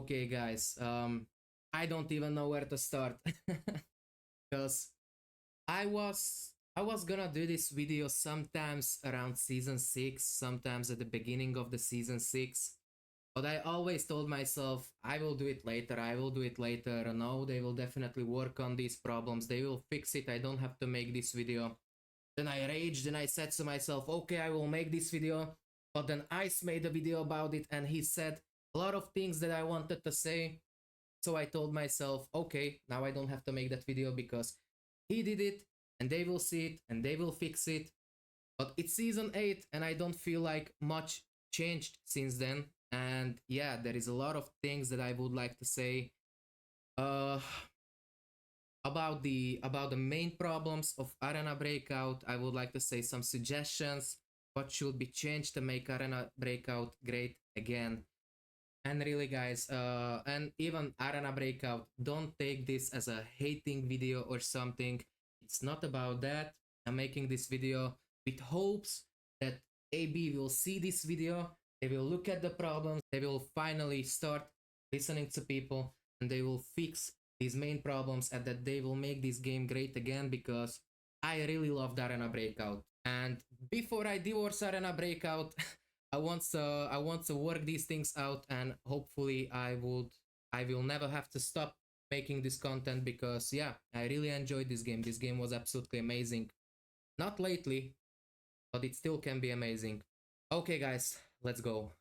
Okay, guys, I don't even know where to start because I was gonna do this video sometimes around season 6, sometimes at the beginning of the season 6, but I always told myself I will do it later, I will do it later. No, they will definitely work on these problems, they will fix it, I don't have to make this video. Then I raged and I said to myself, okay, I will make this video. But then Ice made a video about it and he said a lot of things that I wanted to say. So I told myself, okay, now I don't have to make that video because he did it and they will see it and they will fix it. But it's season 8 and I don't feel like much changed since then. And yeah, there is a lot of things that I would like to say. About the main problems of Arena Breakout, I would like to say some suggestions. What should be changed to make Arena Breakout great again? And really, guys, and even Arena Breakout, don't take this as a hating video or something. It's not about that. I'm making this video with hopes that AB will see this video, they will look at the problems, they will finally start listening to people, and they will fix these main problems and that they will make this game great again, because I really loved Arena Breakout. And before I divorce Arena Breakout, I want to work these things out, and hopefully I will never have to stop making this content, because yeah, I really enjoyed this game. This game was absolutely amazing. Not lately, but it still can be amazing. Okay guys, let's go.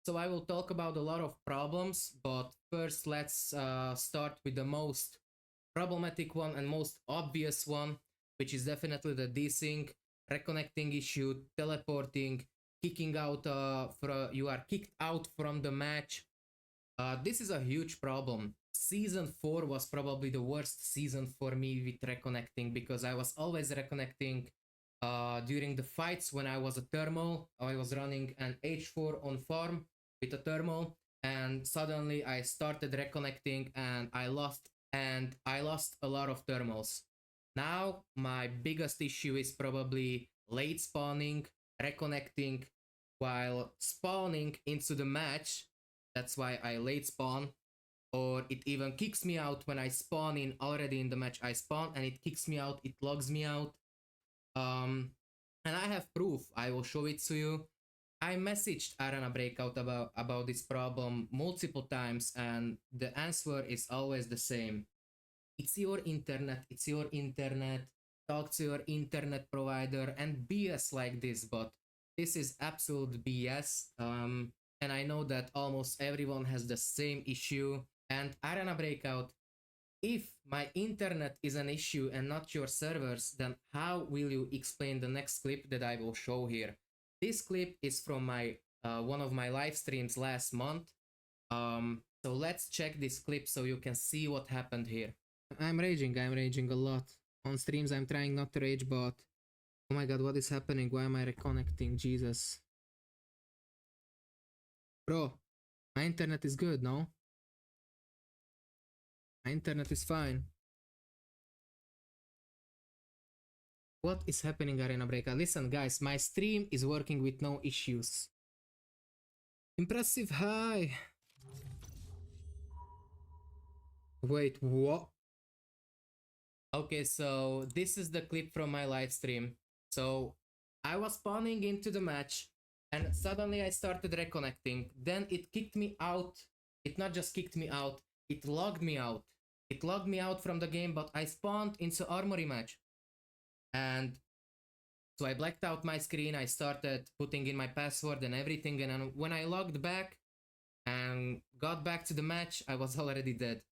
So I will talk about a lot of problems, but first let's start with the most problematic one and most obvious one, which is definitely the desync, reconnecting issue, teleporting, kicking out, you are kicked out from the match. This is a huge problem. Season 4 was probably the worst season for me with reconnecting, because I was always reconnecting during the fights when I was a thermal. I was running an H4 on farm with a thermal, and suddenly I started reconnecting and I lost a lot of thermals. Now my biggest issue is probably late spawning, reconnecting while spawning into the match. That's why I late spawn, or it even kicks me out when I spawn in already in the match. I spawn and it kicks me out, it logs me out. And I have proof, I will show it to you. I messaged Arena Breakout about this problem multiple times, and the answer is always the same. It's your internet, talk to your internet provider, and BS like this, but this is absolute BS. And I know that almost everyone has the same issue. And Arena Breakout, if my internet is an issue and not your servers, then how will you explain the next clip that I will show here? This clip is from my one of my live streams last month. So let's check this clip so you can see what happened here. I'm raging a lot. On streams I'm trying not to rage, but oh my god, what is happening? Why am I reconnecting? Jesus. Bro, my internet is good, no? My internet is fine. What is happening, Arena Breakout? Listen, guys, my stream is working with no issues. Impressive high. Wait, what? Okay, so this is the clip from my live stream. So I was spawning into the match and suddenly I started reconnecting. Then it kicked me out. It not just kicked me out, it logged me out. It logged me out from the game, but I spawned into Armory match. And so I blacked out my screen, I started putting in my password and everything, and when I logged back and got back to the match, I was already dead.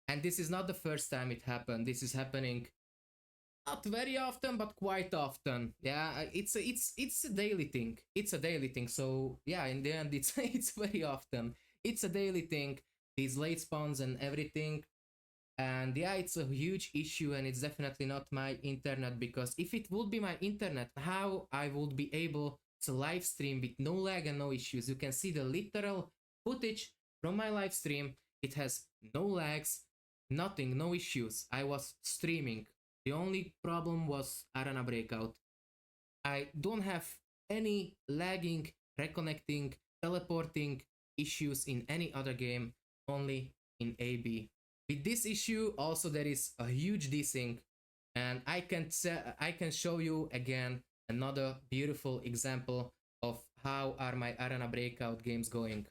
And this is not the first time it happened. This is happening not very often, but quite often. Yeah, it's a daily thing. It's a daily thing. So yeah, in the end, it's very often. It's a daily thing. These late spawns and everything. And yeah, it's a huge issue, and it's definitely not my internet, because if it would be my internet, how I would be able to live stream with no lag and no issues? You can see the literal footage from my live stream. It has no lags, nothing, no issues. I was streaming. The only problem was Arena Breakout. I don't have any lagging, reconnecting, teleporting issues in any other game. only in AB. With this issue, also there is a huge desync, and I can show you again another beautiful example of how are my Arena Breakout games going.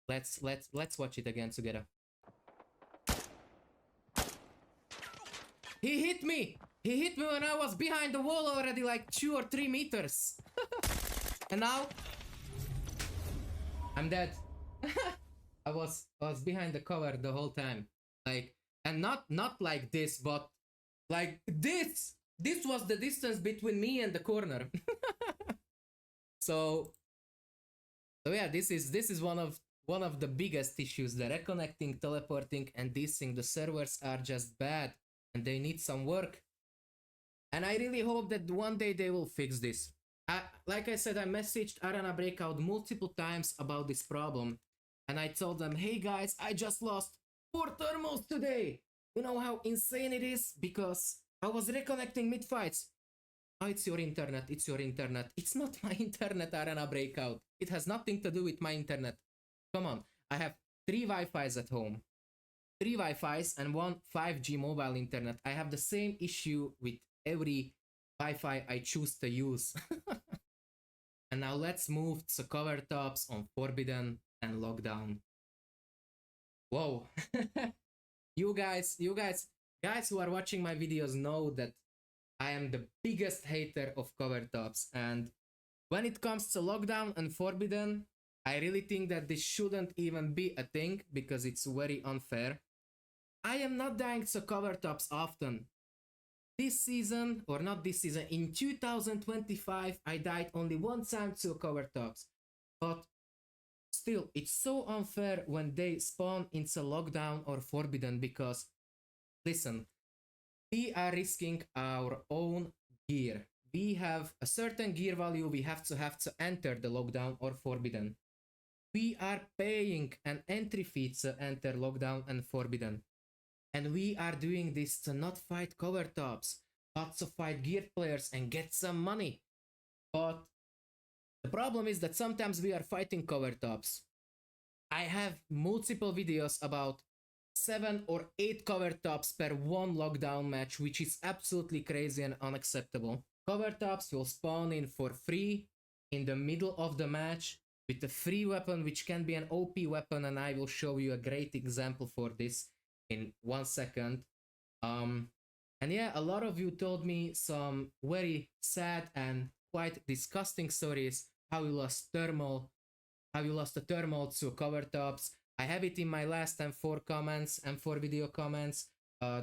Let's watch it again together. He hit me! He hit me when I was behind the wall already, like 2 or 3 meters. And now I'm dead. I was behind the cover the whole time. Like, and not like this, but like this. This was the distance between me and the corner. So yeah, this is one of the biggest issues. The reconnecting, teleporting, and this thing. The servers are just bad, and they need some work. And I really hope that one day they will fix this. Like I said, I messaged Arena Breakout multiple times about this problem, and I told them, hey guys, I just lost 4 thermals today. You know how insane it is? Because I was reconnecting mid-fights. Oh, it's your internet, it's your internet. It's not my internet, Arena Breakout. It has nothing to do with my internet. Come on, I have 3 Wi-Fis at home. 3 Wi-Fis and 1 5G mobile internet. I have the same issue with every Wi-Fi I choose to use. And now let's move to cover tops on Forbidden and Lockdown. Whoa. you guys who are watching my videos know that I am the biggest hater of cover tops, and when it comes to Lockdown and Forbidden, I really think that this shouldn't even be a thing because it's very unfair. I am not dying to cover tops often. This season, or not this season, in 2025 I died only 1 time to cover tops. But still, it's so unfair when they spawn into Lockdown or Forbidden because, listen, we are risking our own gear. We have a certain gear value we have to enter the Lockdown or Forbidden. We are paying an entry fee to enter Lockdown and Forbidden. And we are doing this to not fight cover tops, but to fight gear players and get some money. But the problem is that sometimes we are fighting cover tops. I have multiple videos about 7 or 8 cover tops per 1 Lockdown match, which is absolutely crazy and unacceptable. Cover tops will spawn in for free in the middle of the match with a free weapon, which can be an OP weapon, and I will show you a great example for this in 1 second. And yeah, a lot of you told me some very sad and quite disgusting stories, how you lost a thermal to cover tops. I have it in my last M4 comments, M4 video comments.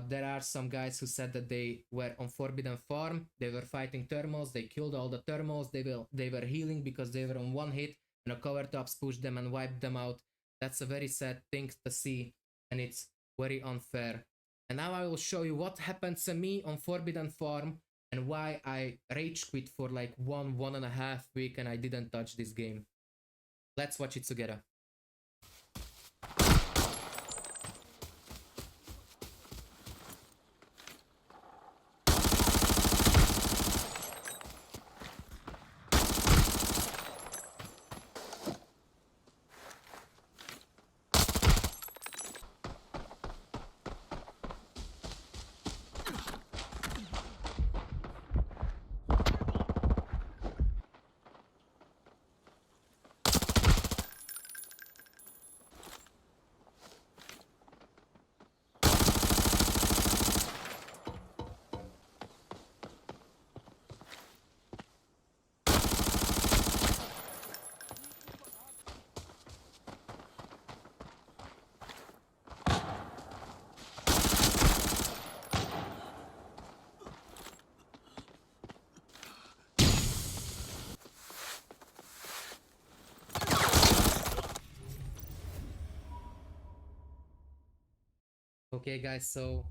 There are some guys who said that they were on Forbidden Farm, they were fighting thermals, they killed all the thermals, they were healing because they were on 1 hit, and a cover tops pushed them and wiped them out. That's a very sad thing to see, and it's very unfair. And now I will show you what happened to me on Forbidden Farm and why I rage quit for like 1.5 weeks and I didn't touch this game. Let's watch it together. Okay guys, so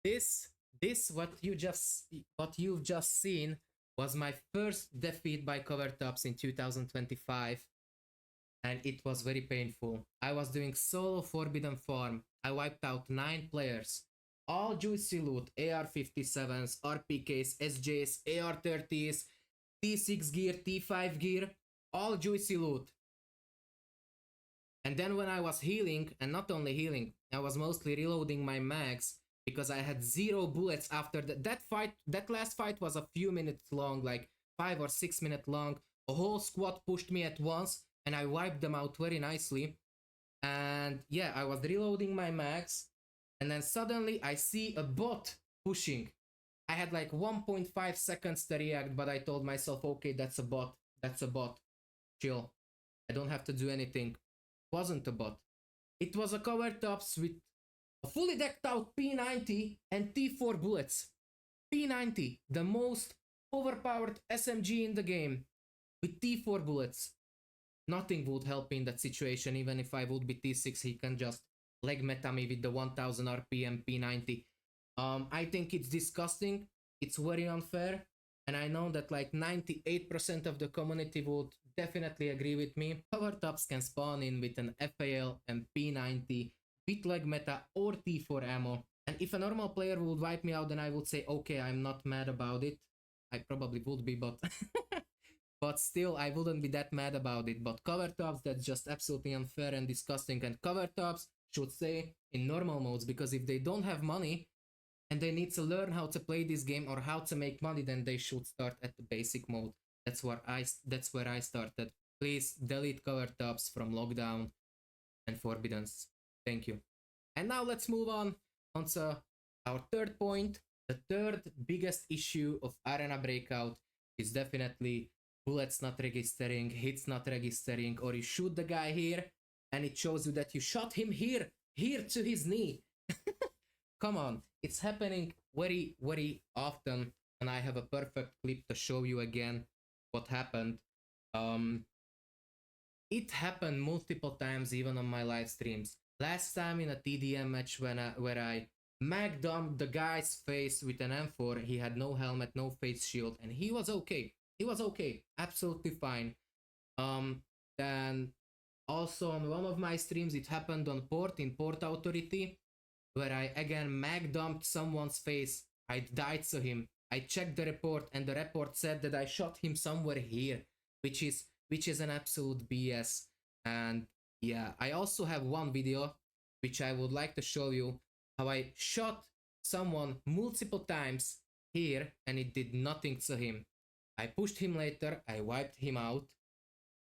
this what you've just seen was my first defeat by cover tops in 2025, and it was very painful. I was doing solo Forbidden Farm. I wiped out 9 players, all juicy loot, AR-57s, RPKs, SJs, AR-30s, T6 gear, T5 gear, all juicy loot. And then when I was healing, and not only healing, I was mostly reloading my mags because I had 0 bullets after that fight. That last fight was a few minutes long, like 5 or 6 minutes long. A whole squad pushed me at once and I wiped them out very nicely. And yeah, I was reloading my mags and then suddenly I see a bot pushing. I had like 1.5 seconds to react, but I told myself, okay, that's a bot. That's a bot. Chill. I don't have to do anything. It wasn't a bot. It was a Covert ops with a fully decked out P90 and T4 bullets. P90, the most overpowered SMG in the game, with T4 bullets. Nothing would help me in that situation. Even if I would be T6, he can just leg meta me with the 1000 RPM P90. I think it's disgusting. It's very unfair. And I know that like 98% of the community would definitely agree with me. Power tops can spawn in with an FAL and P90 with leg meta or T4 ammo. And if a normal player would wipe me out, then I would say, okay, I'm not mad about it. I probably would be, but but still, I wouldn't be that mad about it. But cover tops, that's just absolutely unfair and disgusting. And cover tops should stay in normal modes, because if they don't have money and they need to learn how to play this game or how to make money, then they should start at the basic mode. That's where I started. Please delete cover tops from lockdown and forbiddance. Thank you. And now let's move on to our third point. The third biggest issue of Arena Breakout is definitely bullets not registering, hits not registering, or you shoot the guy here and it shows you that you shot him here to his knee. Come on, it's happening very, very often, and I have a perfect clip to show you again what happened. It happened multiple times even on my live streams. Last time in a TDM match where I mag dumped the guy's face with an M4, he had no helmet, no face shield, and he was okay. He was okay, absolutely fine. Then also on one of my streams, it happened on Port, in Port Authority, where I again mag dumped someone's face. I died to him. I checked the report, and the report said that I shot him somewhere here, which is an absolute BS. And yeah, I also have one video which I would like to show you, how I shot someone multiple times here and it did nothing to him. I pushed him later, I wiped him out,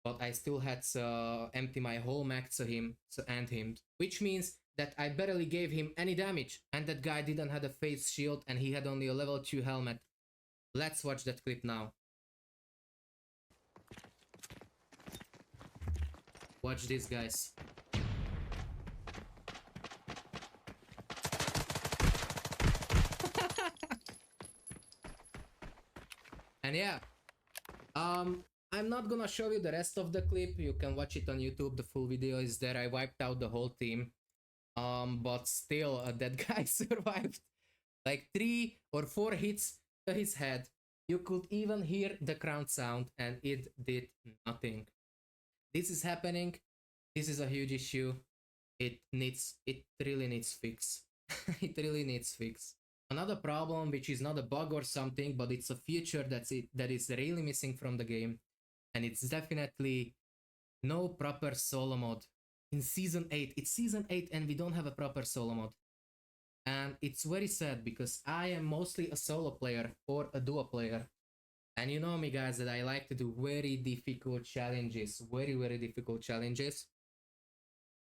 but I still had to empty my whole mag to him to end him, which means that I barely gave him any damage, and that guy didn't have a face shield and he had only a level 2 helmet. Let's watch that clip now. Watch this, guys. And yeah, I'm not gonna show you the rest of the clip. You can watch it on YouTube. The full video is there. I wiped out the whole team. But still, that guy survived like 3 or 4 hits to his head. You could even hear the crowd sound and it did nothing. This is happening. This is a huge issue. It really needs fix. It really needs fix. Another problem, which is not a bug or something, but it's a feature that is really missing from the game, and it's definitely no proper solo mode. In Season 8, it's Season 8 and we don't have a proper solo mode. And it's very sad because I am mostly a solo player or a duo player. And you know me, guys, that I like to do very difficult challenges, very, very difficult challenges.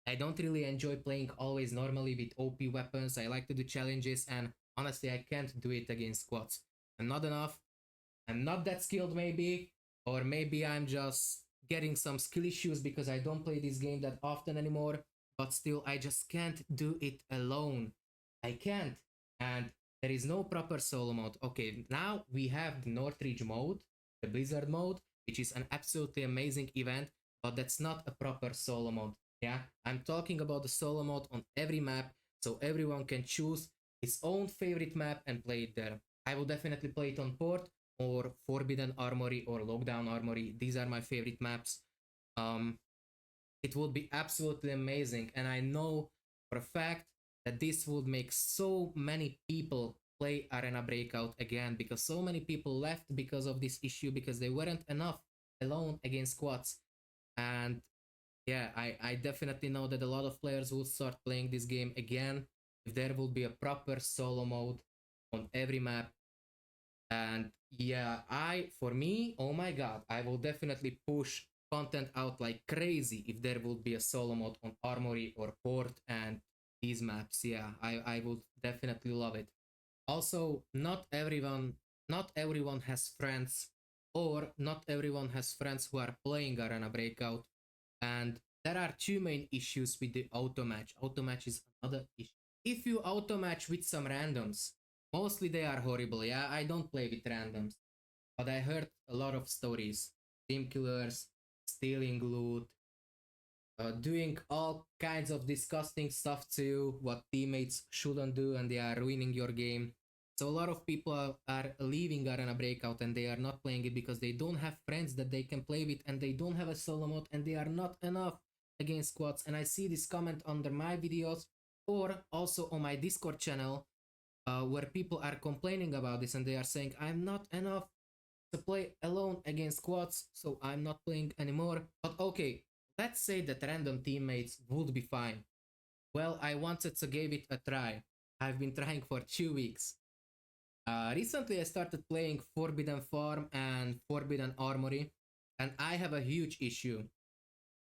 I don't really enjoy playing always normally with OP weapons. I like to do challenges, and honestly, I can't do it against squads. I'm not enough. I'm not that skilled, maybe. Or maybe I'm just getting some skill issues because I don't play this game that often anymore. But still, I just can't do it alone. I can't. And there is no proper solo mode. Okay, now we have the Northridge mode, the Blizzard mode, which is an absolutely amazing event, but that's not a proper solo mode. Yeah, I'm talking about the solo mode on every map, so everyone can choose his own favorite map and play it there. I will definitely play it on Port or Forbidden Armory or Lockdown Armory. These are my favorite maps. It would be absolutely amazing, and I know for a fact that this would make so many people play Arena Breakout again, because so many people left because of this issue, because they weren't enough alone against squads. And yeah, I definitely know that a lot of players will start playing this game again if there will be a proper solo mode on every map. And yeah, for me, oh my god, I will definitely push content out like crazy if there will be a solo mode on Armory or Port and these maps. Yeah, I would definitely love it. Also, not everyone has friends, or not everyone has friends who are playing Arena Breakout, and there are two main issues with the auto match. Auto match is another issue. If you auto match with some randoms, mostly they are horrible. Yeah, I don't play with randoms, but I heard a lot of stories. Team killers, stealing loot, doing all kinds of disgusting stuff to you, what teammates shouldn't do, and they are ruining your game. So a lot of people are leaving Arena Breakout and they are not playing it because they don't have friends that they can play with, and they don't have a solo mode, and they are not enough against squads. And I see this comment under my videos or also on my Discord channel, where people are complaining about this and they are saying, I'm not enough to play alone against squads, so I'm not playing anymore. But okay, let's say that random teammates would be fine. Well, I wanted to give it a try. I've been trying for 2 weeks. Recently, I started playing Forbidden Farm and Forbidden Armory, and I have a huge issue.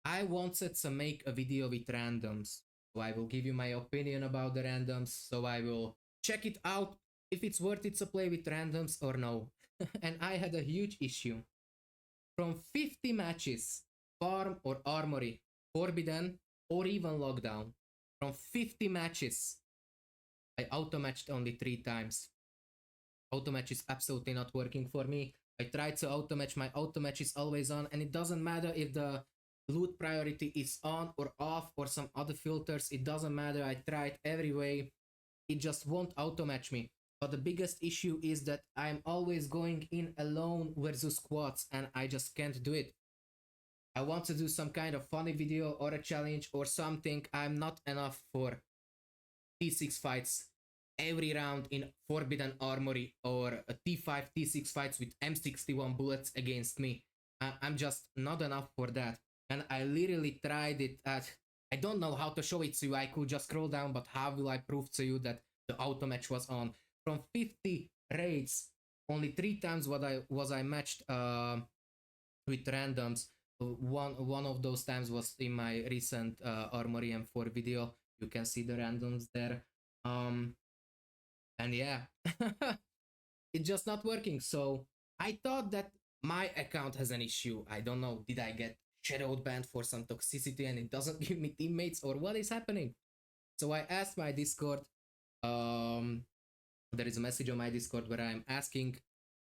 I wanted to make a video with randoms, so I will give you my opinion about the randoms, so I will check it out if it's worth it to play with randoms or no. And I had a huge issue. From 50 matches, Farm or Armory, Forbidden, or even Lockdown, from 50 matches, I auto-matched only 3 times. Auto-match is absolutely not working for me. I tried to auto-match, my auto-match is always on, and it doesn't matter if the loot priority is on or off or some other filters, it doesn't matter, I tried every way, it just won't auto-match me. But the biggest issue is that I'm always going in alone versus squads, and I just can't do it. I want to do some kind of funny video or a challenge or something. I'm not enough for T6 fights every round in Forbidden Armory or a T5, T6 fights with M61 bullets against me. I'm just not enough for that. And I literally tried it at... I don't know how to show it to you. I could just scroll down, but how will I prove to you that the auto match was on? From 50 raids, only 3 times I matched with randoms. One of those times was in my recent Armory M4 video. You can see the randoms there. And yeah, it's just not working. So I thought that my account has an issue. I don't know. Did I get shadowed banned for some toxicity and it doesn't give me teammates, or what is happening? So I asked my Discord. There is a message on my Discord where I'm asking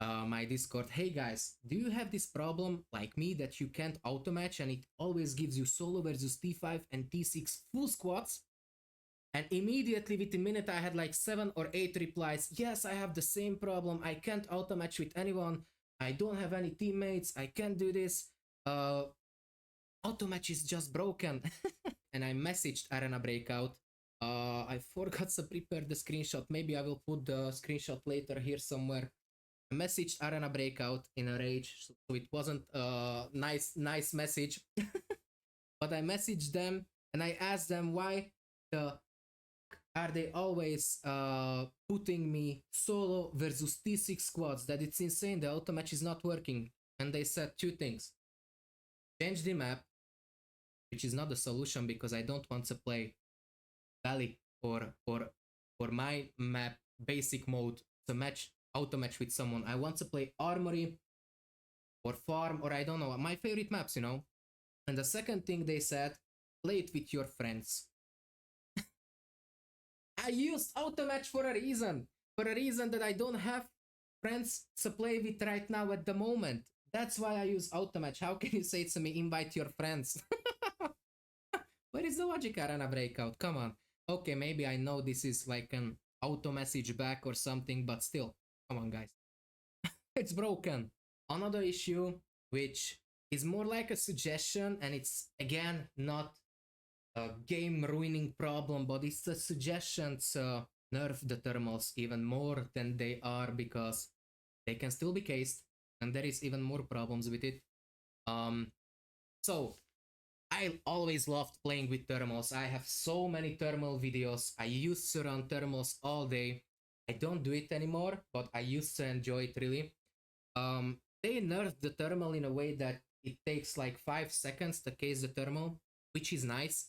my Discord, hey guys, do you have this problem like me that you can't auto match and it always gives you solo versus T5 and T6 full squads? And immediately within a minute I had like 7 or 8 replies. Yes, I have the same problem. I can't auto match with anyone. I don't have any teammates. I can't do this. Auto match is just broken. And I messaged Arena Breakout. I forgot to prepare the screenshot. Maybe I will put the screenshot later here somewhere. I messaged Arena Breakout in a rage, so it wasn't a nice message. But I messaged them and I asked them why are they always putting me solo versus T6 squads, that it's insane, the auto match is not working. And they said 2 things. Change the map, which is not the solution because I don't want to play Valley or my map basic mode to match auto match with someone. I want to play Armory or Farm, or I don't know, my favorite maps, you know. And the second thing they said, play it with your friends. I used auto match for a reason that I don't have friends to play with right now at the moment. That's why I use auto match. How can you say to me, invite your friends? Where is the logic, Arena Breakout? Come on. Okay, maybe I know this is like an auto message back or something, but still, come on guys. It's broken. Another issue, which is more like a suggestion, and it's again not a game ruining problem, but it's a suggestion to nerf the thermals even more than they are, because they can still be cased and there is even more problems with it. So I always loved playing with thermals. I have so many thermal videos. I used to run thermals all day. I don't do it anymore, but I used to enjoy it really. They nerfed the thermal in a way that it takes like 5 seconds to case the thermal, which is nice.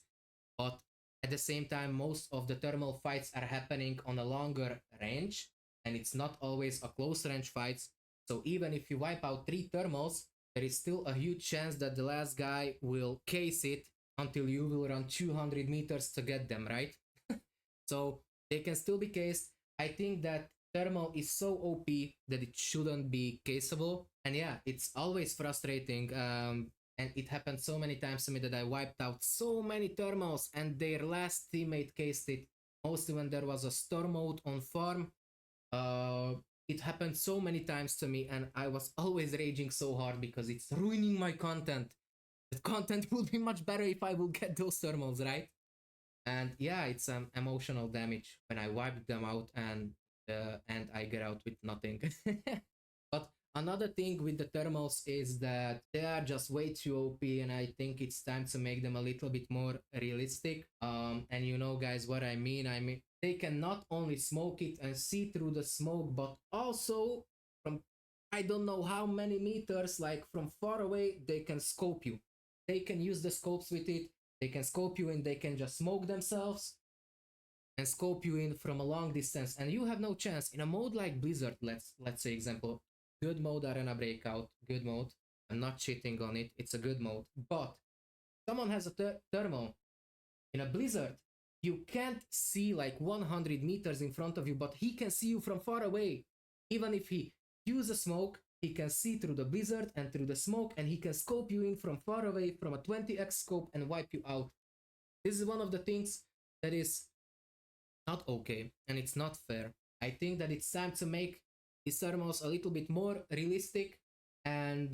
But at the same time, most of the thermal fights are happening on a longer range, and it's not always a close range fights. So even if you wipe out 3 thermals, there is still a huge chance that the last guy will case it until you will run 200 meters to get them, right? So they can still be cased. I think that thermal is so OP that it shouldn't be caseable. And yeah, it's always frustrating. And it happened so many times to me that I wiped out so many thermals and their last teammate cased it. Mostly when there was a storm mode on farm. It happened so many times to me, and I was always raging so hard because it's ruining my content. The content would be much better if I would get those thermals, right? And yeah, it's emotional damage when I wipe them out and I get out with nothing. But another thing with the thermals is that they are just way too OP, and I think it's time to make them a little bit more realistic. And you know, guys, what I mean. I mean, they can not only smoke it and see through the smoke, but also from I don't know how many meters, like from far away, they can scope you. They can use the scopes with it. They can scope you in. They can just smoke themselves and scope you in from a long distance, and you have no chance in a mode like Blizzard. Let's say example, good mode Arena Breakout, good mode. I'm not cheating on it. It's a good mode, but someone has a thermal in a Blizzard. You can't see like 100 meters in front of you, but he can see you from far away. Even if he uses smoke, he can see through the Blizzard and through the smoke, and he can scope you in from far away from a 20x scope and wipe you out. This is one of the things that is not okay, and it's not fair. I think that it's time to make these thermals a little bit more realistic, and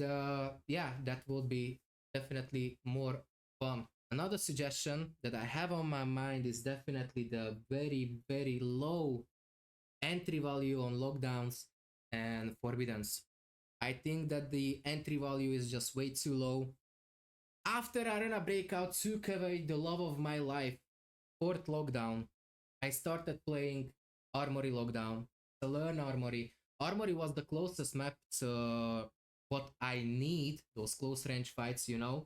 yeah, that would be definitely more fun. Another suggestion that I have on my mind is definitely the very low entry value on lockdowns and forbiddens. I think that the entry value is just way too low. After Arena Breakout took away the love of my life, Port Lockdown, I started playing Armory Lockdown to learn Armory. Armory was the closest map to what I need, those close range fights, you know.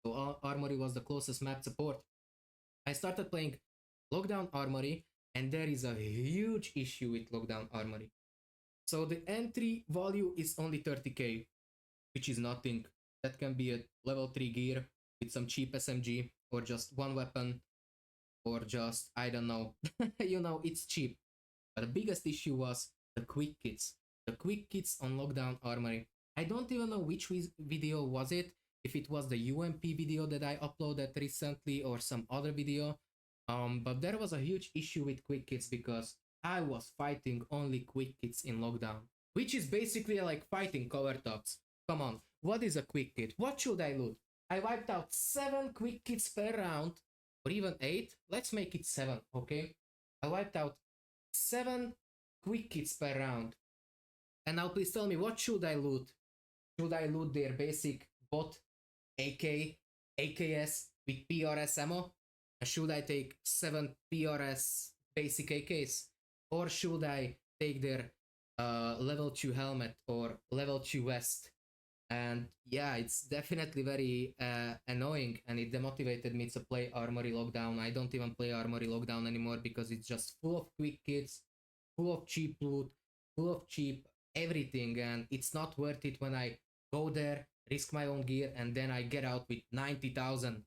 So Armory was the closest map to Port. I started playing Lockdown Armory, and there is a huge issue with Lockdown Armory. So the entry value is only 30k, which is nothing. That can be a level 3 gear with some cheap SMG or just one weapon or just, I don't know. You know, it's cheap. But the biggest issue was the quick kits. The quick kits on Lockdown Armory. I don't even know which video was it. If it was the UMP video that I uploaded recently or some other video. But there was a huge issue with quick kits because I was fighting only quick kits in Lockdown. Which is basically like fighting Covert tops. Come on, what is a quick kit? What should I loot? I wiped out 7 quick kits per round, or even 8. Let's make it 7, okay? I wiped out 7 quick kits per round. And now please tell me, what should I loot? Should I loot their basic bot AK, AKS with PRS ammo? Should I take 7 PRS basic AKs? Or should I take their level 2 helmet or level 2 vest? And yeah, it's definitely very annoying, and it demotivated me to play Armory Lockdown. I don't even play Armory Lockdown anymore because it's just full of quick kits, full of cheap loot, full of cheap everything, and it's not worth it when I go there, risk my own gear, and then I get out with 90,000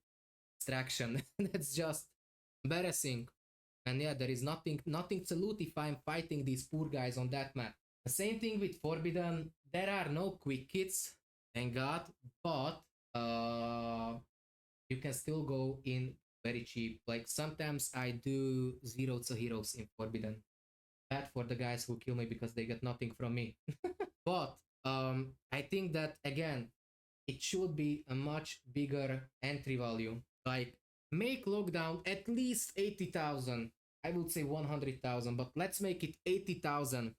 extraction. That's just embarrassing. And yeah, there is nothing to loot if I'm fighting these poor guys on that map. The same thing with Forbidden. There are no quick kits, thank God, but you can still go in very cheap. Like sometimes I do 0 to heroes in Forbidden. Bad for the guys who kill me because they get nothing from me. But I think that again, it should be a much bigger entry value. Like make Lockdown at least 80,000. I would say 100,000, but let's make it 80,000.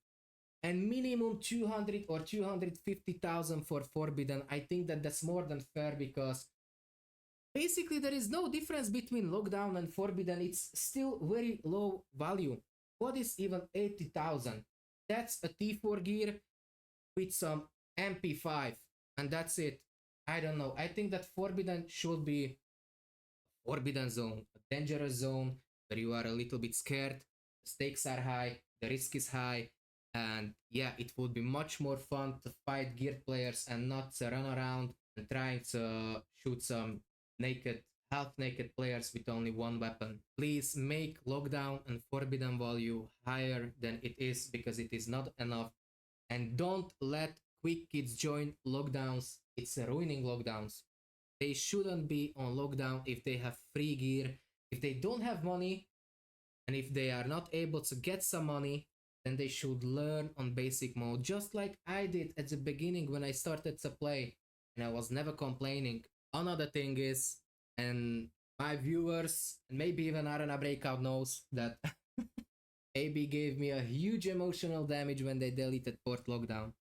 And minimum 200 or 250,000 for Forbidden. I think that that's more than fair because Basically, there is no difference between lockdown and forbidden. It's still very low value. What is even 80,000? That's a T4 gear with some MP5, and that's it. I don't know. I think that forbidden should be forbidden zone, a dangerous zone where you are a little bit scared, the stakes are high, the risk is high, and yeah, it would be much more fun to fight geared players and not to run around and trying to shoot some naked, half naked players with only one weapon. Please make lockdown and forbidden value higher than it is, because it is not enough. And don't let quick kids join lockdowns. It's ruining lockdowns. They shouldn't be on lockdown if they have free gear. If they don't have money, and if they are not able to get some money, then they should learn on basic mode, just like I did at the beginning when I started to play, and I was never complaining. Another thing is, and my viewers and maybe even Arena Breakout knows that AB gave me a huge emotional damage when they deleted Port Lockdown.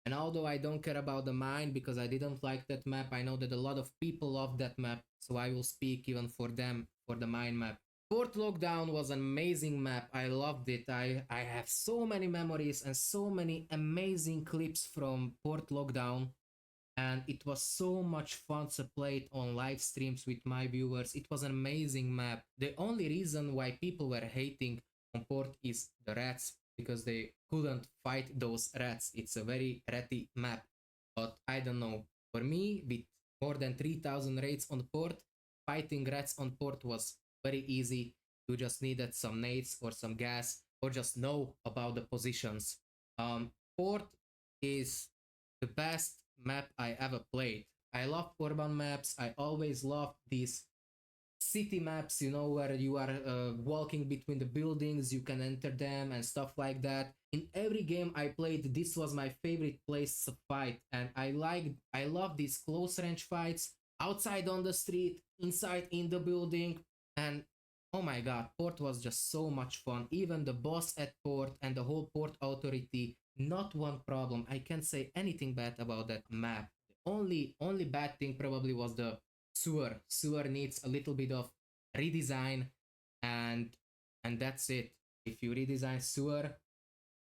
And although I don't care about the mine because I didn't like that map, I know that a lot of people love that map, so I will speak even for them for the mine map. Port Lockdown was an amazing map. I loved it. I have so many memories and so many amazing clips from Port Lockdown. And it was so much fun to play it on live streams with my viewers. It was an amazing map. The only reason why people were hating on Port is the rats, because they couldn't fight those rats. It's a very ratty map. But I don't know. For me, with more than 3,000 raids on Port, fighting rats on Port was very easy. You just needed some nades or some gas, or just know about the positions. Port is the best map I ever played. I love urban maps. I always loved these city maps, you know, where you are walking between the buildings, you can enter them and stuff like that. In every game I played, this was my favorite place to fight, and I love these close range fights, outside on the street, inside in the building, and oh my god, Port was just so much fun. Even the boss at Port and the whole Port Authority, not one problem. I can't say anything bad about that map. The only bad thing probably was the sewer. Sewer needs a little bit of redesign, and that's it. If you redesign sewer,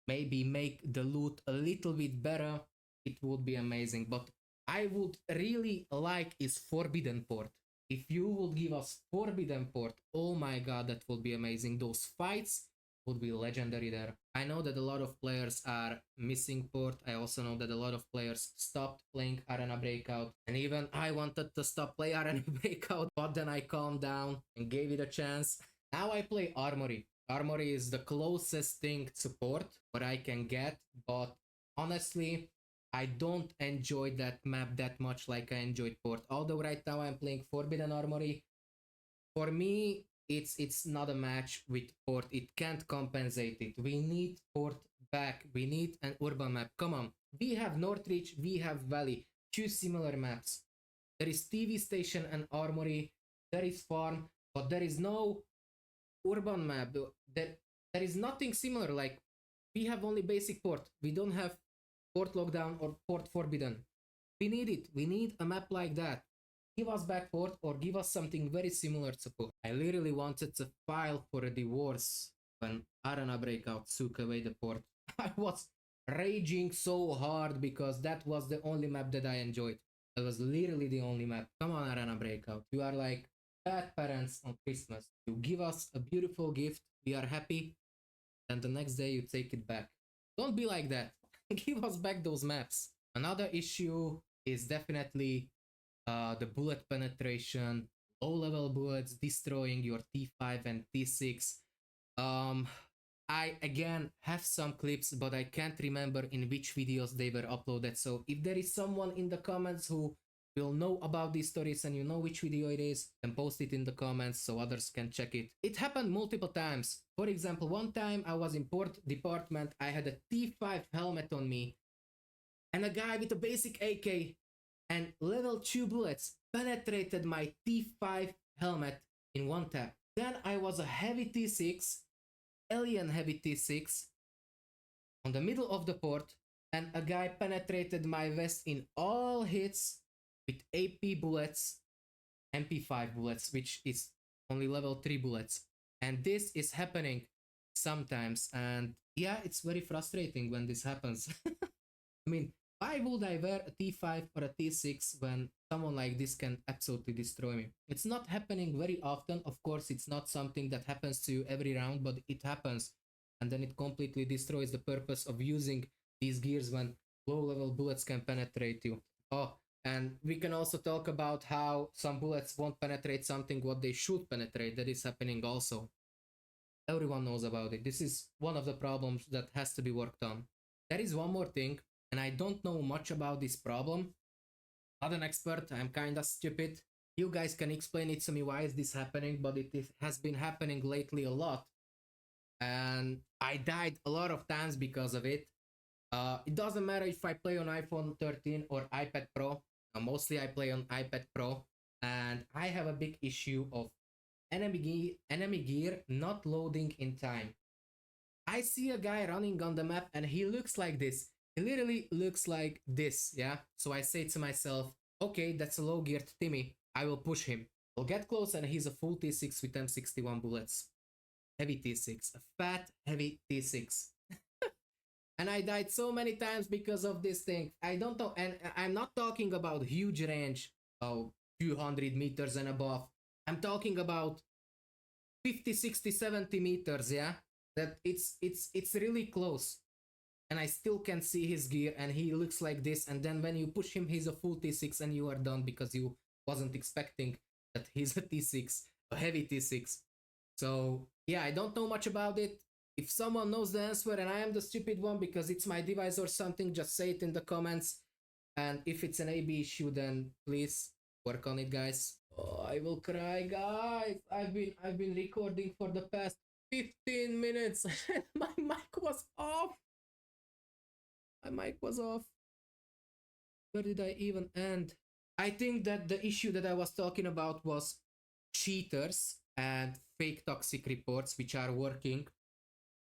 maybe make the loot a little bit better, it would be amazing. But I would really like is Forbidden Port. If you would give us Forbidden Port, oh my god, that would be amazing. Those fights would be legendary there. I know that a lot of players are missing Port. I also know that a lot of players stopped playing Arena Breakout. And even I wanted to stop play Arena Breakout, but then I calmed down and gave it a chance. Now I play Armory. Armory is the closest thing to Port what I can get, but honestly, I don't enjoy that map that much like I enjoyed Port. Although right now I'm playing Forbidden Armory. For me, it's not a match with Port. It can't compensate it. We need Port back. We need an urban map. Come on. We have Northridge, we have Valley. Two similar maps. There is TV station and Armory. There is farm, but there is no urban map. There is nothing similar. Like, we have only basic Port. We don't have Port Lockdown or Port Forbidden. We need it. We need a map like that. Give us back Port, or give us something very similar to Port. I literally wanted to file for a divorce when Arena Breakout took away the Port. I was raging so hard because that was the only map that I enjoyed. That was literally the only map. Come on, Arena Breakout. You are like bad parents on Christmas. You give us a beautiful gift, we are happy, and the next day you take it back. Don't be like that. Give us back those maps. Another issue is definitely the bullet penetration, low level bullets destroying your T5 and T6. I again have some clips, but I can't remember in which videos they were uploaded. So if there is someone in the comments who will know about these stories and you know which video it is, then post it in the comments so others can check it. It happened multiple times. For example, one time I was in port department, I had a T5 helmet on me, and a guy with a basic AK and level 2 bullets penetrated my T5 helmet in one tap. Then I was a heavy T6, alien heavy T6, on the middle of the port, and a guy penetrated my vest in all hits with AP bullets, MP5 bullets, which is only level 3 bullets. And this is happening sometimes. And yeah, it's very frustrating when this happens. I mean, why would I wear a T5 or a T6 when someone like this can absolutely destroy me? It's not happening very often. Of course, it's not something that happens to you every round, but it happens. And then it completely destroys the purpose of using these gears when low level bullets can penetrate you. Oh, and we can also talk about how some bullets won't penetrate something what they should penetrate. That is happening also. Everyone knows about it. This is one of the problems that has to be worked on. There is one more thing, and I don't know much about this problem. Not an expert, I'm kinda stupid. You guys can explain it to me why is this happening, but it has been happening lately a lot. And I died a lot of times because of it. It doesn't matter if I play on iPhone 13 or iPad Pro. Mostly I play on iPad Pro, and I have a big issue of enemy gear not loading in time. I see a guy running on the map and he looks like this. He literally looks like this, yeah? So I say to myself, okay, that's a low geared Timmy. I will push him. I'll get close and he's a full T6 with M61 bullets. Heavy T6. A fat, heavy T6. And I died so many times because of this thing. I don't know. And I'm not talking about huge range, oh, 200 meters and above. I'm talking about 50, 60, 70 meters, yeah? That it's really close. And I still can see his gear and he looks like this. And then when you push him, he's a full T6 and you are done because you wasn't expecting that he's a T6, a heavy T6. So yeah, I don't know much about it. If someone knows the answer and I am the stupid one because it's my device or something, just say it in the comments. And if it's an AB issue, then please work on it, guys. Oh, I will cry, guys. I've been recording for the past 15 minutes and my mic was off. My mic was off. Where did I even end? I think that the issue that I was talking about was cheaters and fake toxic reports which are working.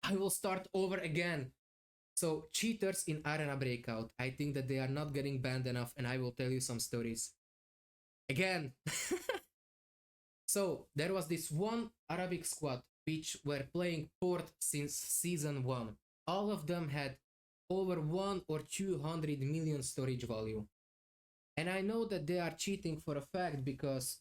I will start over again. So cheaters in Arena Breakout, I think that they are not getting banned enough and I will tell you some stories. Again. So there was this one Arabic squad which were playing Port since season 1. All of them had over 1 or 200 million storage value. And I know that they are cheating for a fact because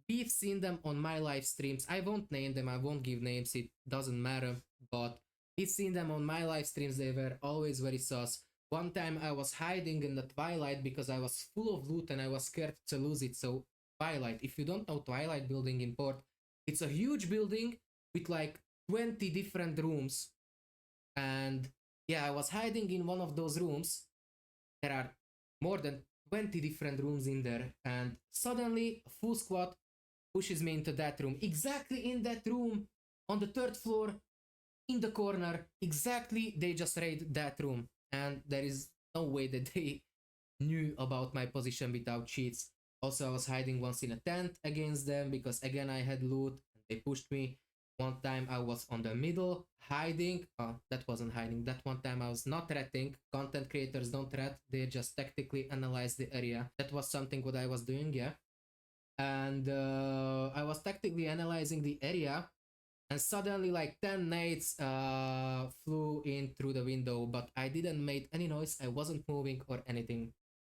we've seen them on my live streams. I won't name them, I won't give names, it doesn't matter, but we've seen them on my live streams. They were always very sus. One time I was hiding in the Twilight because I was full of loot and I was scared to lose it. So Twilight, if you don't know Twilight building in Port, it's a huge building with like 20 different rooms. And yeah, I was hiding in one of those rooms. There are more than 20 different rooms in there, and suddenly a full squad pushes me into that room. Exactly in that room, on the 3rd floor, in the corner, exactly they just raid that room. And there is no way that they knew about my position without cheats. Also, I was hiding once in a tent against them because again I had loot and they pushed me. One time I was on the middle hiding. That wasn't hiding. That one time I was not threatening. Content creators don't threat. They just tactically analyze the area. That was something what I was doing, yeah. And I was tactically analyzing the area. And suddenly like 10 nades flew in through the window. But I didn't make any noise. I wasn't moving or anything.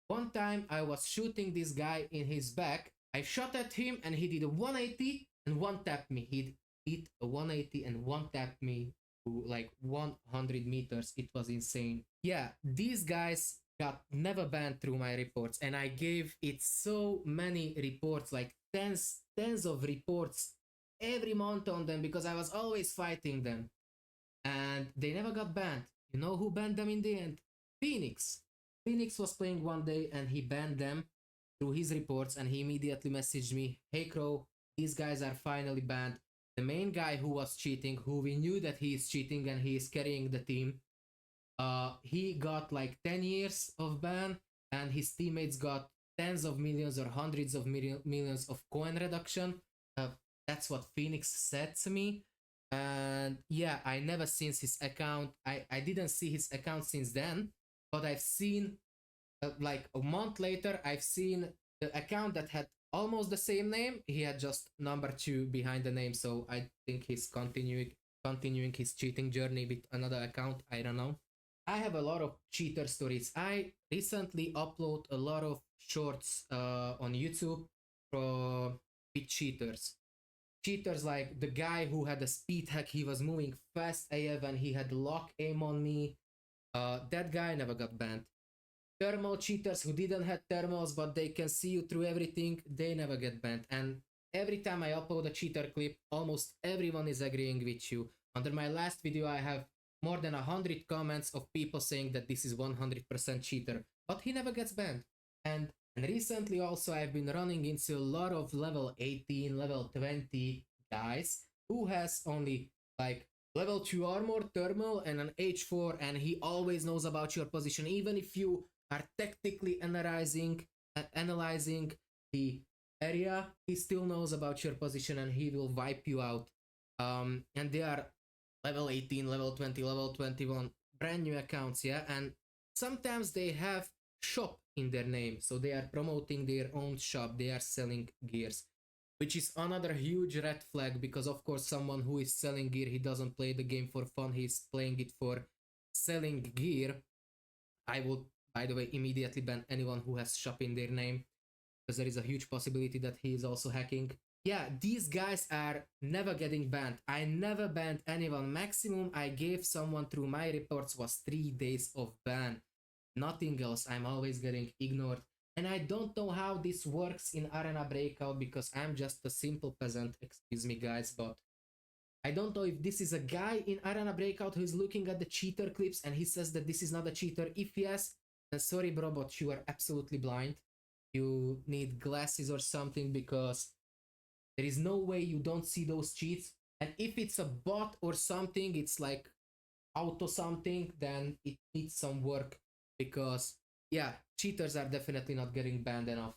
One time I was shooting this guy in his back. I shot at him and he did a 180 and one tapped me. He did a 180 and one tapped me to like 100 meters. It was insane. Yeah, these guys got never banned through my reports, and I gave it so many reports, like tens of reports every month on them because I was always fighting them, and they never got banned. You know who banned them in the end? Phoenix. Phoenix was playing one day and he banned them through his reports, and he immediately messaged me, "Hey Crow, these guys are finally banned." The main guy who was cheating, who we knew that he is cheating and he is carrying the team, he got like 10 years of ban, and his teammates got tens of millions or hundreds of millions of coin reduction. That's what Phoenix said to me. And yeah, I never seen his account. I didn't see his account since then, but I've seen like a month later, I've seen the account that had almost the same name. He had just number 2 behind the name, so I think he's continuing his cheating journey with another account. I don't know. I have a lot of cheater stories. I recently upload a lot of shorts on YouTube with cheaters. Cheaters like the guy who had a speed hack. He was moving fast AF and he had lock aim on me. That guy never got banned. Thermal cheaters who didn't have thermals but they can see you through everything, they never get banned. And every time I upload a cheater clip, almost everyone is agreeing with you. Under my last video I have more than 100 comments of people saying that this is 100% cheater, but he never gets banned. And recently also I've been running into a lot of level 18, level 20 guys who has only like level 2 armor, thermal, and an H4, and he always knows about your position, even if you are technically analyzing the area, he still knows about your position and he will wipe you out. And they are level 18, level 20, level 21, brand new accounts, yeah, and sometimes they have shop in their name, so they are promoting their own shop, they are selling gears, which is another huge red flag, because of course someone who is selling gear, he doesn't play the game for fun, he's playing it for selling gear. I would, by the way, immediately ban anyone who has shop in their name, because there is a huge possibility that he is also hacking. Yeah, these guys are never getting banned. I never banned anyone. Maximum I gave someone through my reports was 3 days of ban. Nothing else. I'm always getting ignored. And I don't know how this works in Arena Breakout, because I'm just a simple peasant, excuse me guys, but I don't know if this is a guy in Arena Breakout who is looking at the cheater clips and he says that this is not a cheater. If yes, then sorry bro, but you are absolutely blind. You need glasses or something, because there is no way you don't see those cheats. And if it's a bot or something, it's like auto something, then it needs some work, because yeah, cheaters are definitely not getting banned enough.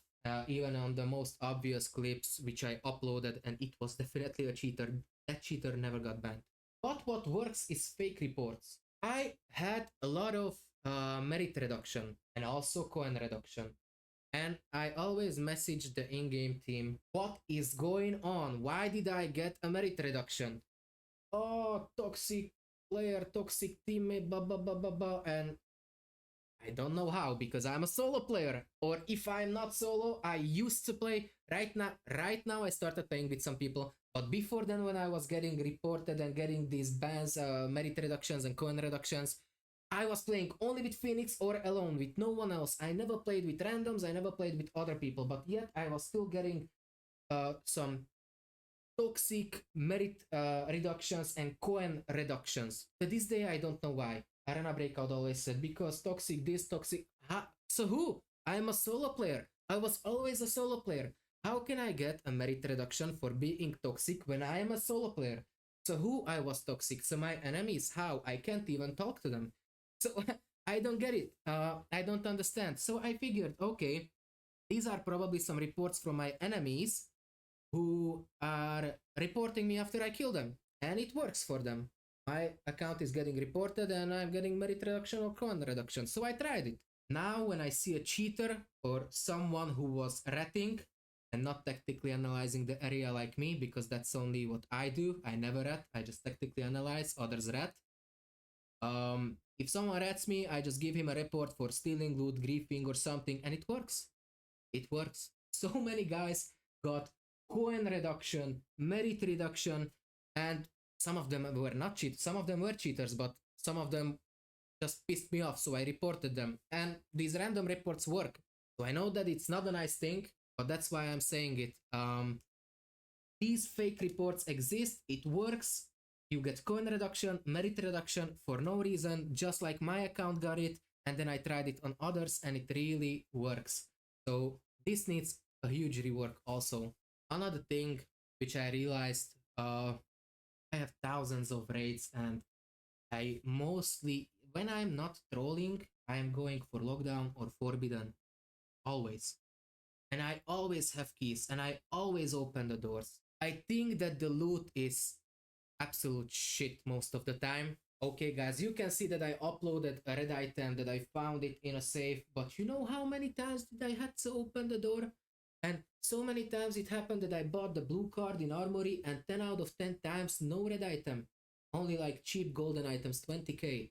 Even on the most obvious clips which I uploaded, and it was definitely a cheater, that cheater never got banned. But what works is fake reports. I had a lot of merit reduction and also coin reduction, and I always message the in-game team, what is going on? Why did I get a merit reduction? Oh, toxic player, toxic teammate, blah blah blah blah blah. And I don't know how, because I'm a solo player. Or if I'm not solo, I used to play. Right now I started playing with some people, but before then, when I was getting reported and getting these bans, merit reductions and coin reductions, I was playing only with Phoenix or alone, with no one else. I never played with randoms, I never played with other people, but yet I was still getting some toxic merit reductions and coin reductions. To this day, I don't know why. Arena Breakout always said, because toxic this, toxic... So who? I'm a solo player. I was always a solo player. How can I get a merit reduction for being toxic when I am a solo player? So who I was toxic? So my enemies, how? I can't even talk to them. So I don't get it. I don't understand. So I figured, okay, these are probably some reports from my enemies who are reporting me after I kill them. And it works for them. My account is getting reported and I'm getting merit reduction or coin reduction. So I tried it. Now when I see a cheater or someone who was ratting and not tactically analyzing the area like me, because that's only what I do. I never rat, I just tactically analyze, others rat. If someone rats me, I just give him a report for stealing loot, griefing or something, and it works. It works. So many guys got coin reduction, merit reduction, and some of them were not cheaters, some of them were cheaters, but some of them just pissed me off, so I reported them. And these random reports work. So I know that it's not a nice thing, but that's why I'm saying it. These fake reports exist, it works. You get coin reduction, merit reduction for no reason, just like my account got it, and then I tried it on others and it really works. So this needs a huge rework also. Another thing which I realized, I have thousands of raids and I mostly, when I'm not trolling, I am going for lockdown or forbidden, always. And I always have keys and I always open the doors. I think that the loot is absolute shit most of the time. Okay guys, you can see that I uploaded a red item, that I found it in a safe, but you know how many times did I had to open the door? And so many times it happened that I bought the blue card in Armory and 10 out of 10 times no red item. Only like cheap golden items, 20k,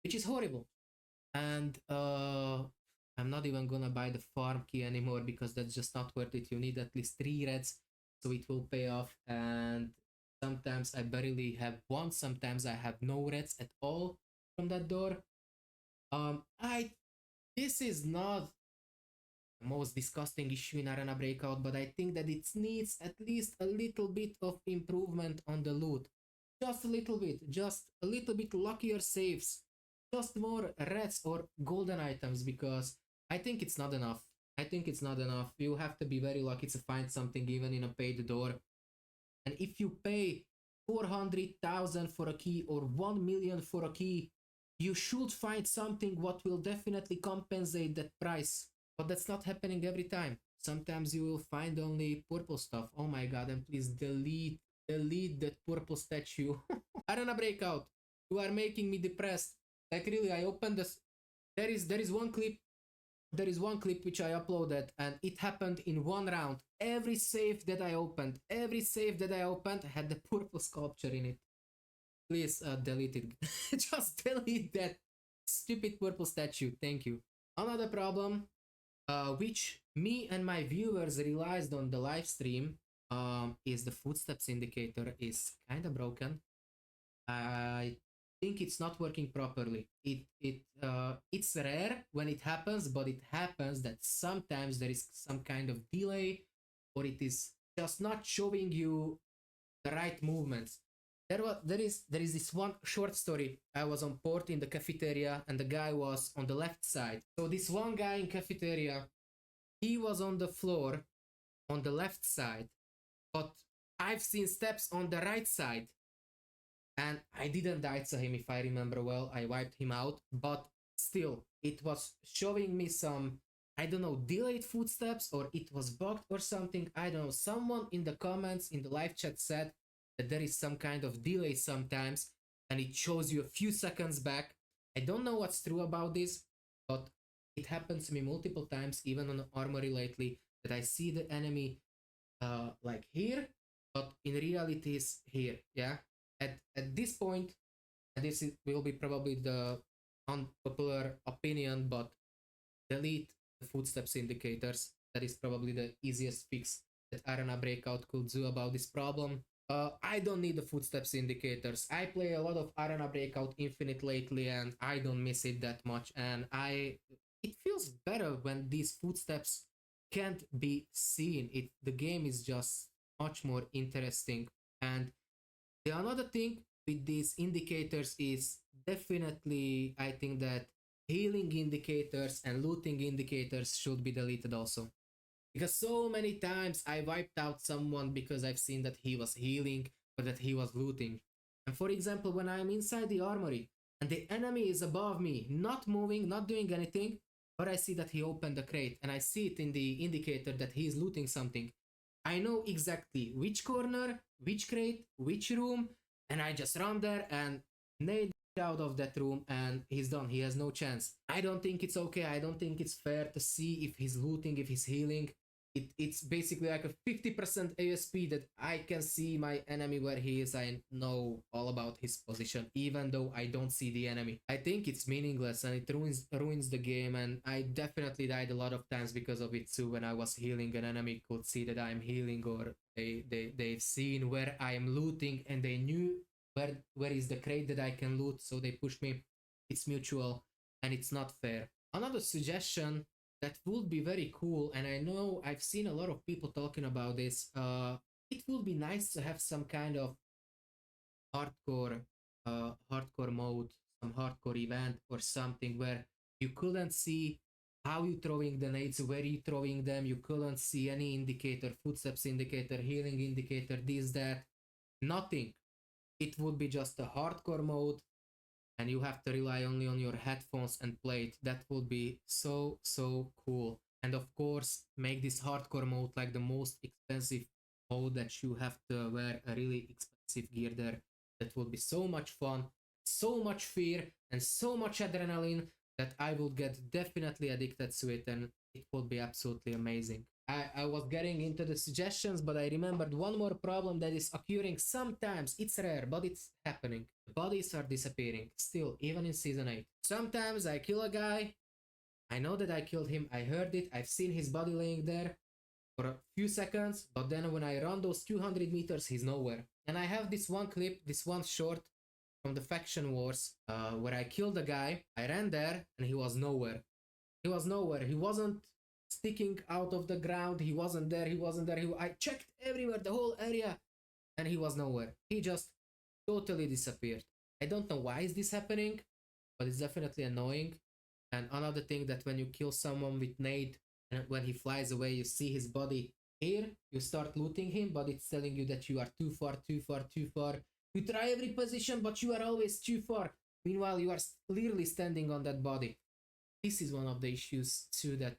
which is horrible. And I'm not even gonna buy the farm key anymore because that's just not worth it. You need at least 3 reds so it will pay off. And sometimes I barely have one, sometimes I have no reds at all from that door. I This is not the most disgusting issue in Arena Breakout, but I think that it needs at least a little bit of improvement on the loot. Just a little bit, just a little bit luckier saves, just more reds or golden items, because I think it's not enough. I think it's not enough. You have to be very lucky to find something even in a paid door. And if you pay 400,000 for a key or 1 million for a key, you should find something what will definitely compensate that price. But that's not happening every time. Sometimes you will find only purple stuff. Oh my god, and please delete that purple statue. Arena Breakout, you are making me depressed. Like really, I opened this. There is one clip. There is one clip which I uploaded, and it happened in one round. Every save that I opened had the purple sculpture in it. Please delete it. Just delete that stupid purple statue. Thank you. Another problem, which me and my viewers realized on the live stream, is the footsteps indicator is kind of broken. I think it's not working properly. It's rare when it happens, but it happens that sometimes there is some kind of delay, or it is just not showing you the right movements. There is this one short story. I was on port in the cafeteria and the guy was on the left side. So this one guy in cafeteria, he was on the floor on the left side, but I've seen steps on the right side. And I didn't die to him, if I remember well. I wiped him out, but still, it was showing me some, I don't know, delayed footsteps, or it was bugged or something. I don't know. Someone in the comments in the live chat said that there is some kind of delay sometimes, and it shows you a few seconds back. I don't know what's true about this, but it happens to me multiple times, even on Armory lately, that I see the enemy like here, but in reality is here. Yeah. At this point, this will be probably the unpopular opinion, but delete the footsteps indicators. That is probably the easiest fix that Arena Breakout could do about this problem. I don't need the footsteps indicators. I play a lot of Arena Breakout Infinite lately, and I don't miss it that much. And it feels better when these footsteps can't be seen. The game is just much more interesting. And the another thing with these indicators is definitely, I think that healing indicators and looting indicators should be deleted also. Because so many times I wiped out someone because I've seen that he was healing or that he was looting. And for example, when I'm inside the armory and the enemy is above me, not moving, not doing anything, but I see that he opened the crate and I see it in the indicator that he is looting something. I know exactly which corner, which crate, which room, and I just run there and nade out of that room, and he's done. He has no chance. I don't think it's okay. I don't think it's fair to see if he's looting, if he's healing. It's basically like a 50% ASP that I can see my enemy where he is. I know all about his position, even though I don't see the enemy. I think it's meaningless and it ruins the game, and I definitely died a lot of times because of it too. When I was healing, an enemy could see that I'm healing, or they've seen where I am looting and they knew where is the crate that I can loot, so they push me. It's mutual and it's not fair. Another suggestion that would be very cool, and I know I've seen a lot of people talking about this, it would be nice to have some kind of hardcore hardcore mode, some hardcore event or something where you couldn't see how you throwing the nades, where you throwing them, you couldn't see any indicator, footsteps indicator, healing indicator, this, that, nothing. It would be just a hardcore mode and you have to rely only on your headphones and play it. That would be so cool. And of course, make this hardcore mode like the most expensive mode, that you have to wear a really expensive gear there. That would be so much fun, so much fear, and so much adrenaline that I would get definitely addicted to it, and it would be absolutely amazing. I was getting into the suggestions, but I remembered one more problem that is occurring sometimes. It's rare, but it's happening. The bodies are disappearing, still, even in Season 8. Sometimes I kill a guy, I know that I killed him, I heard it, I've seen his body laying there for a few seconds, but then when I run those 200 meters, he's nowhere. And I have this one clip, this one short from the Faction Wars, where I killed a guy, I ran there, and he was nowhere. He was nowhere. He wasn't sticking out of the ground. He wasn't there. He wasn't there. I checked everywhere, the whole area, and he was nowhere. He just totally disappeared. I don't know why is this happening, but it's definitely annoying. And another thing that when you kill someone with nade, and when he flies away, you see his body here. You start looting him, but it's telling you that you are too far, too far, too far. You try every position, but you are always too far. Meanwhile, you are clearly standing on that body. This is one of the issues too that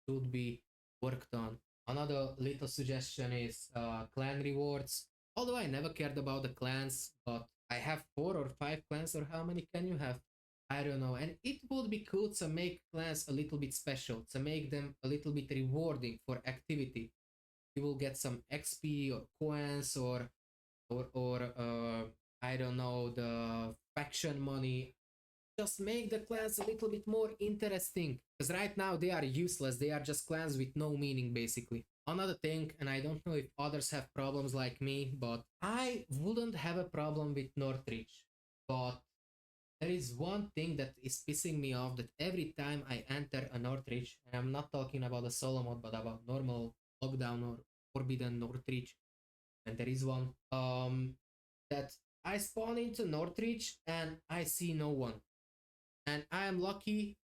should be worked on. Another little suggestion is clan rewards. Although I never cared about the clans, but I have 4 or 5 clans, or how many can you have? I don't know. And it would be cool to make clans a little bit special, to make them a little bit rewarding for activity. You will get some XP or coins or I don't know, the faction money. Just make the clans a little bit more interesting, because right now they are useless. They are just clans with no meaning, basically. Another thing, and I don't know if others have problems like me, but I wouldn't have a problem with Northridge, but there is one thing that is pissing me off, that every time I enter a Northridge, and I'm not talking about a solo mode, but about normal lockdown or forbidden Northridge, and there is one, that I spawn into Northridge and I see no one. And I am lucky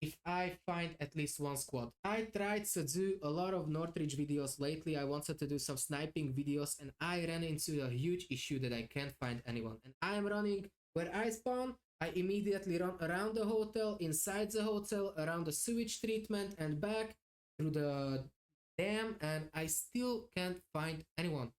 if I find at least one squad. I tried to do a lot of Northridge videos lately. I wanted to do some sniping videos, and I ran into a huge issue that I can't find anyone. And I am running where I spawn. I immediately run around the hotel, inside the hotel, around the sewage treatment, and back through the dam, and I still can't find anyone.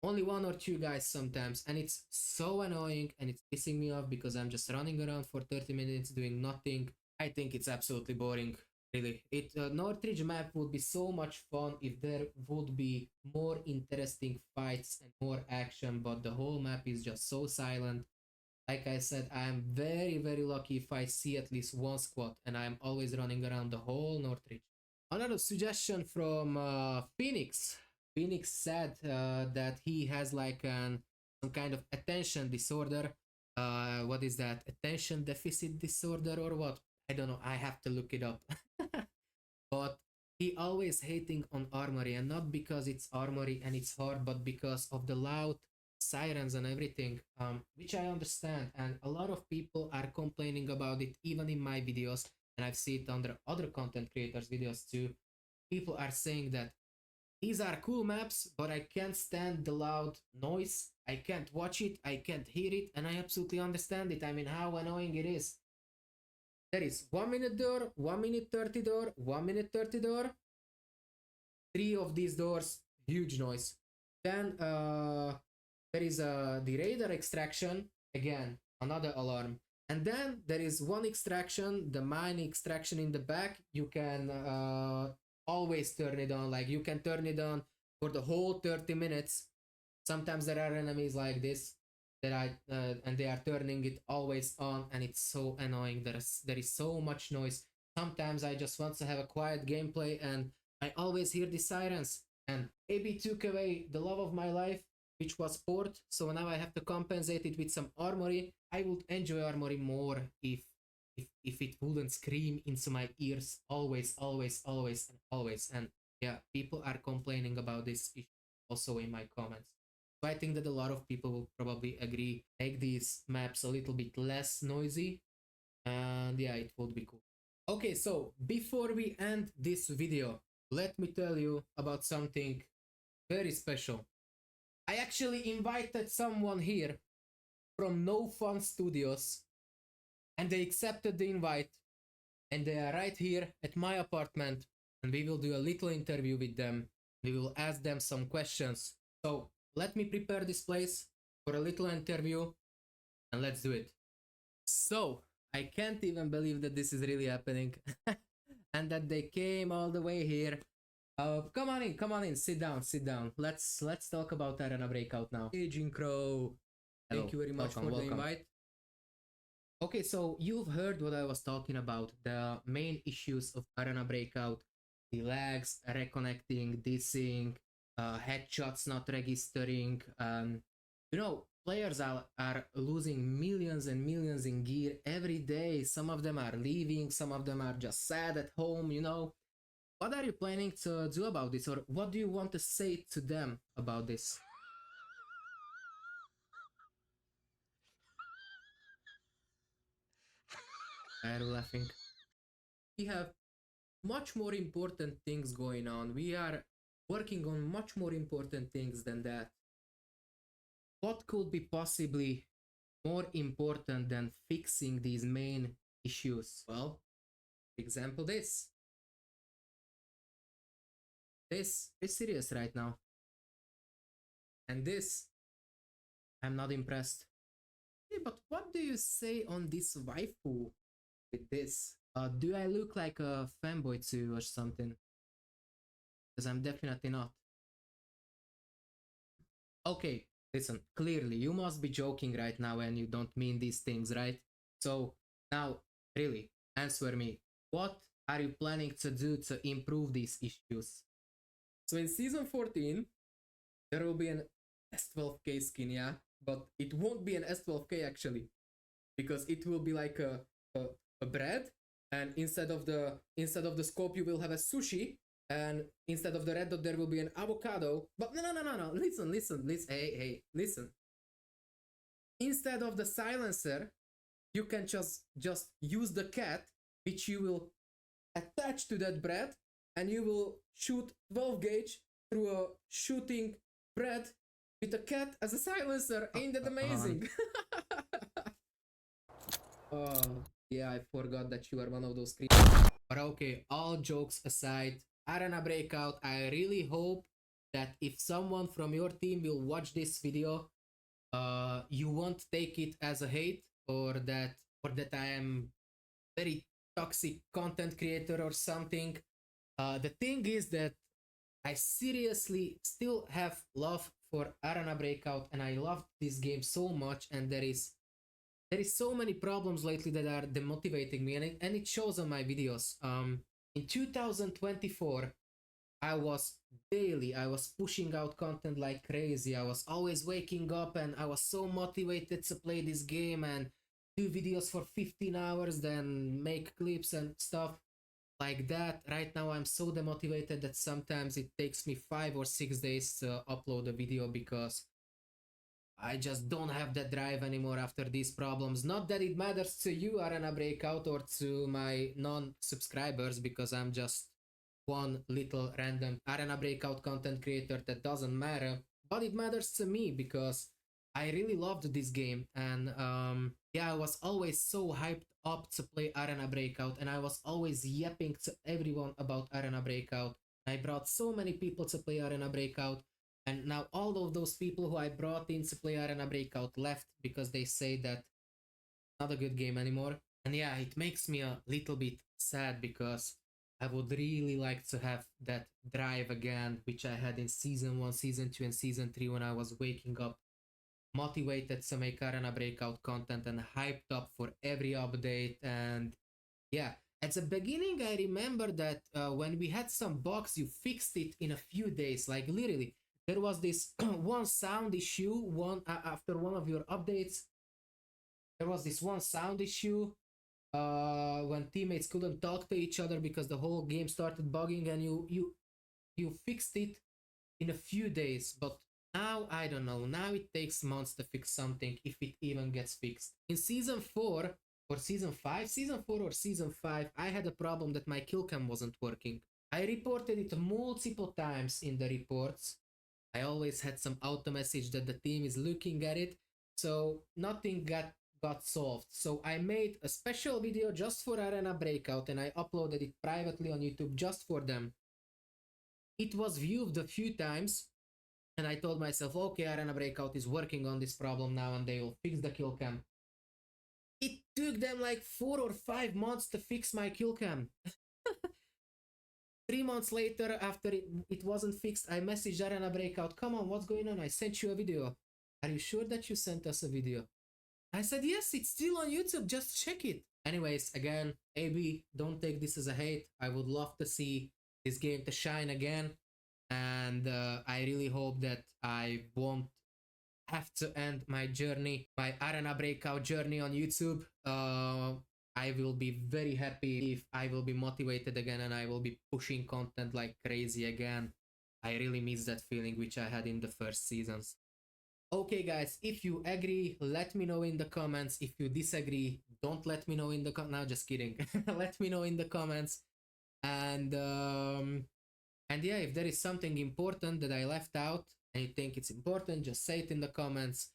Only 1 or 2 guys sometimes, and it's so annoying, and it's pissing me off because I'm just running around for 30 minutes doing nothing. I think it's absolutely boring, really. Northridge map would be so much fun if there would be more interesting fights and more action, but the whole map is just so silent. Like I said, I am very, very lucky if I see at least one squad, and I'm always running around the whole Northridge. Another suggestion from Phoenix. Phoenix said that he has like some kind of attention disorder. What is that? Attention deficit disorder or what? I don't know. I have to look it up. But he always hating on Armory, and not because it's Armory and it's hard, but because of the loud sirens and everything, which I understand. And a lot of people are complaining about it, even in my videos, and I've seen it under other content creators' videos too. People are saying that these are cool maps, but I can't stand the loud noise. I can't watch it, I can't hear it, and I absolutely understand it. I mean, how annoying it is. There is 1 minute door, 1 minute 30 door, 1 minute 30 door. 3 of these doors, huge noise. Then there is the radar extraction, again, another alarm. And then there is one extraction, the mine extraction in the back. You can always turn it on, like you can turn it on for the whole 30 minutes. Sometimes there are enemies like this that and they are turning it always on, and it's so annoying. There is so much noise. Sometimes I just want to have a quiet gameplay, and I always hear the sirens, and AB took away the love of my life, which was Port, so now I have to compensate it with some Armory. I would enjoy Armory more if it wouldn't scream into my ears always, always, always, and always. And yeah, people are complaining about this issue also in my comments. So I think that a lot of people will probably agree, make these maps a little bit less noisy, and yeah, it would be cool. Okay, so before we end this video, let me tell you about something very special. I actually invited someone here from No Fun Studios, and they accepted the invite, and they are right here at my apartment, and we will do a little interview with them. We will ask them some questions. So let me prepare this place for a little interview, and let's do it. So I can't even believe that this is really happening and that they came all the way here. Come on in, sit down, sit down. Let's talk about Arena Breakout now. Aging Crow, thank you very much for the invite. Okay, so you've heard what I was talking about, the main issues of Arena Breakout, the lags, reconnecting, dissing, headshots not registering. You know, players are losing millions and millions in gear every day. Some of them are leaving, some of them are just sad at home, you know. What are you planning to do about this, or what do you want to say to them about this? I'm laughing. We have much more important things going on. We are working on much more important things than that. What could be possibly more important than fixing these main issues? Well, for example, this. This is serious right now. And this, I'm not impressed. Hey, but what do you say on this waifu with this? Do I look like a fanboy too or something? Because I'm definitely not. Okay, listen, clearly you must be joking right now and you don't mean these things, right? So now, really, answer me. What are you planning to do to improve these issues? So in season 14, there will be an S12K skin, yeah? But it won't be an S12K actually. Because it will be like a bread, and instead of the scope you will have a sushi, and instead of the red dot there will be an avocado. But no, listen, hey, listen. Instead of the silencer, you can just use the cat, which you will attach to that bread, and you will shoot 12 gauge through a shooting bread with a cat as a silencer. Ain't that amazing? Oh, yeah, I forgot that you are one of those creatures. But okay, all jokes aside, Arena Breakout, I really hope that if someone from your team will watch this video, you won't take it as a hate, or that I am very toxic content creator or something. The thing is that I seriously still have love for Arena Breakout, and I love this game so much, and there is so many problems lately that are demotivating me, and it shows on my videos. In 2024, I was pushing out content like crazy. I was always waking up and I was so motivated to play this game and do videos for 15 hours, then make clips and stuff like that. Right now I'm so demotivated that sometimes it takes me 5 or 6 days to upload a video because I just don't have that drive anymore after these problems. Not that it matters to you, Arena Breakout, or to my non-subscribers, because I'm just one little random Arena Breakout content creator that doesn't matter. But it matters to me because I really loved this game, and yeah, I was always so hyped up to play Arena Breakout, and I was always yapping to everyone about Arena Breakout. I brought so many people to play Arena Breakout, and now all of those people who I brought in to play Arena Breakout left because they say that not a good game anymore. And yeah, it makes me a little bit sad because I would really like to have that drive again, which I had in season 1, season 2, and season 3 when I was waking up motivated to make Arena Breakout content and hyped up for every update. And yeah, at the beginning I remember that when we had some bugs, you fixed it in a few days. Like literally, there was this one sound issue after one of your updates. There was this one sound issue when teammates couldn't talk to each other because the whole game started bugging, and you fixed it in a few days. But now I don't know, now it takes months to fix something, if it even gets fixed. In season 4 or season 5, season 4 or season 5, I had a problem that my kill cam wasn't working. I reported it multiple times in the reports. I always had some auto message that the team is looking at it, so nothing got solved. So I made a special video just for Arena Breakout, and I uploaded it privately on YouTube just for them. It was viewed a few times, and I told myself, okay, Arena Breakout is working on this problem now and they will fix the kill cam. It took them like 4 or 5 months to fix my kill cam. 3 months later, after it wasn't fixed, I messaged Arena Breakout, come on, what's going on? I sent you a video. Are you sure that you sent us a video? I said, yes, it's still on YouTube, just check it. Anyways, again, AB, don't take this as a hate. I would love to see this game to shine again. And I really hope that I won't have to end my journey, my Arena Breakout journey on YouTube. I will be very happy if I will be motivated again and I will be pushing content like crazy again. I really miss that feeling which I had in the first seasons. Okay guys, if you agree, let me know in the comments. If you disagree, don't let me know in the comments. No, just kidding. Let me know in the comments. And yeah, if there is something important that I left out and you think it's important, just say it in the comments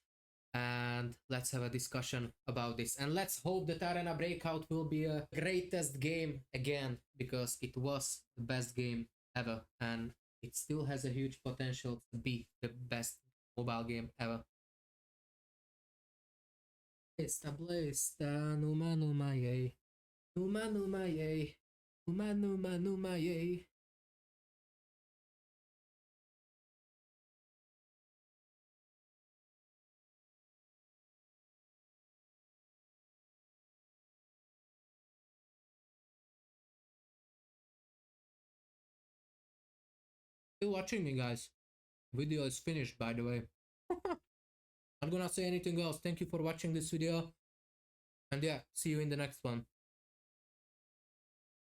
and let's have a discussion about this. And let's hope that Arena Breakout will be a greatest game again, because it was the best game ever and it still has a huge potential to be the best mobile game ever. Numa numa yay. Numa numa yay. Numa numa numa yay. Still watching me, guys. Video is finished, by the way. Not gonna say anything else. Thank you for watching this video. And yeah, see you in the next one.